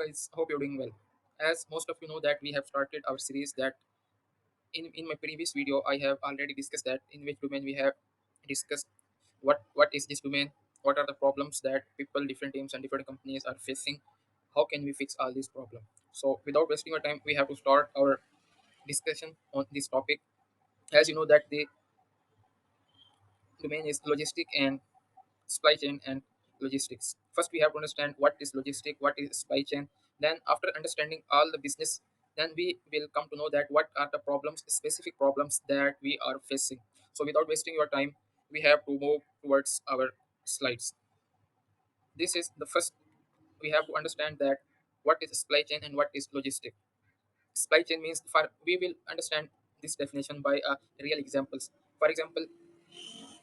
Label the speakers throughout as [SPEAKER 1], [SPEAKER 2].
[SPEAKER 1] guys, hope you're doing well. As most of you know that we have started our series that in my previous video I have already discussed that in which domain we have discussed what is this domain, what are the problems that people, different teams and different companies are facing, how can we fix all these problems. So without wasting our time, we have to start our discussion on this topic. As you know that the domain is logistic and supply chain and logistics. First, we have to understand what is logistic, what is supply chain. Then, after understanding all the business, then we will come to know that what are the problems, specific problems that we are facing. So, without wasting your time, we have to move towards our slides. This is the first. We have to understand that what is supply chain and what is logistic. Supply chain means for we will understand this definition by real examples. For example,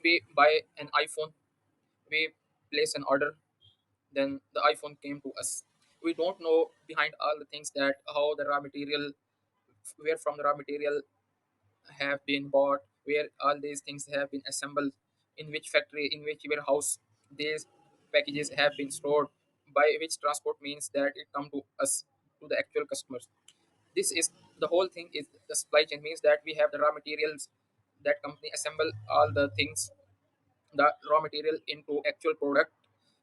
[SPEAKER 1] we buy an iPhone, we place an order, then the iPhone came to us. We don't know behind all the things that how the raw material, where from the raw material have been bought, where all these things have been assembled, in which factory, in which warehouse these packages have been stored, by which transport means that it come to us, to the actual customers. This is the whole thing is the supply chain means that we have the raw materials, that company assemble all the things, the raw material into actual product,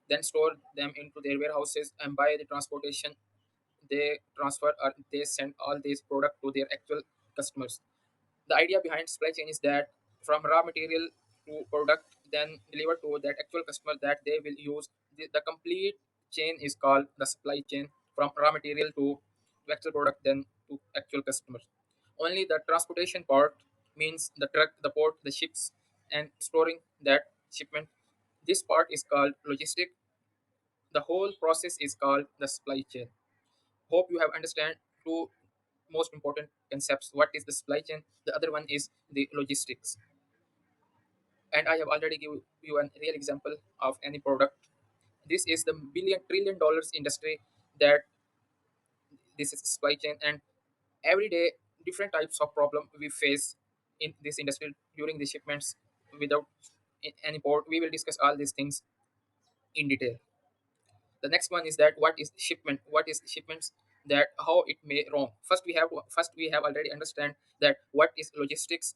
[SPEAKER 1] then store them into their warehouses, and by the transportation they transfer or they send all these product to their actual customers. The idea behind supply chain is that from raw material to product, then delivered to that actual customer that they will use. The complete chain is called the supply chain, from raw material to actual product, then to actual customers. Only the transportation part means the truck, the port, the ships, and storing that shipment. This part is called logistic. The whole process is called the supply chain. Hope you have understand two most important concepts. What is the supply chain? The other one is the logistics. And I have already given you a real example of any product. This is the billion trillion dollars industry that this is supply chain, and every day different types of problem we face in this industry during the shipments without any port. We will discuss all these things in detail. The next one is that what is shipment, what is shipments, that how it may wrong. First we have already understand that what is logistics,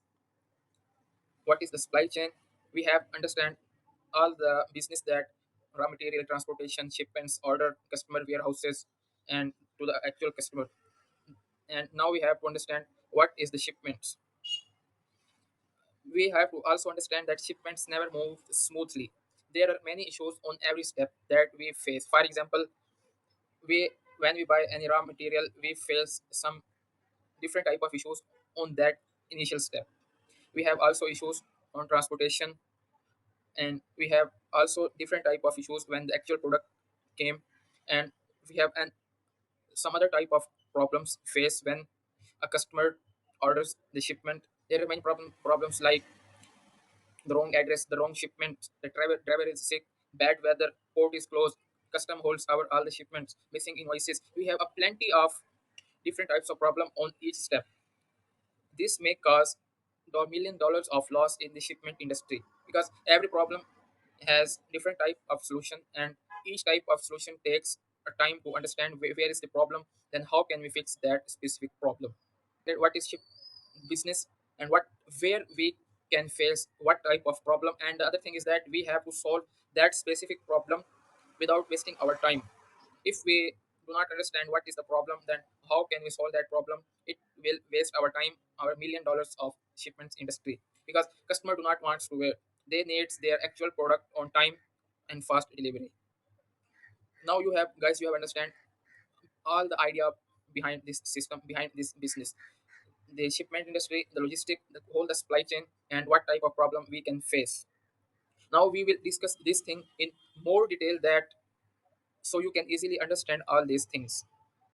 [SPEAKER 1] what is the supply chain. We have understand all the business that raw material transportation, shipments, order, customer warehouses, and to the actual customer. And now we have to understand what is the shipments. We have to also understand that shipments never move smoothly. There are many issues on every step that we face. For example, we when we buy any raw material, we face some different type of issues on that initial step. We have also issues on transportation, and we have also different type of issues when the actual product came, and we have and some other type of problems faced when a customer orders the shipment. There are many problems like the wrong address, the wrong shipment, the driver is sick, bad weather, port is closed, custom holds our all the shipments, missing invoices. We have a plenty of different types of problem on each step. This may cause the $1 million of loss in the shipment industry, because every problem has different type of solution, and each type of solution takes a time to understand where is the problem, then how can we fix that specific problem. Then what is ship business, and what where we can face what type of problem, and the other thing is that we have to solve that specific problem without wasting our time. If we do not understand what is the problem, then how can we solve that problem? It will waste our time, our $1 million of shipments industry, because customer do not want to wait. They needs their actual product on time and fast delivery. Now you have guys, you have understand all the idea behind this system, behind this business, the shipment industry, the logistic, the whole the supply chain, and what type of problem we can face. Now we will discuss this thing in more detail, that so you can easily understand all these things.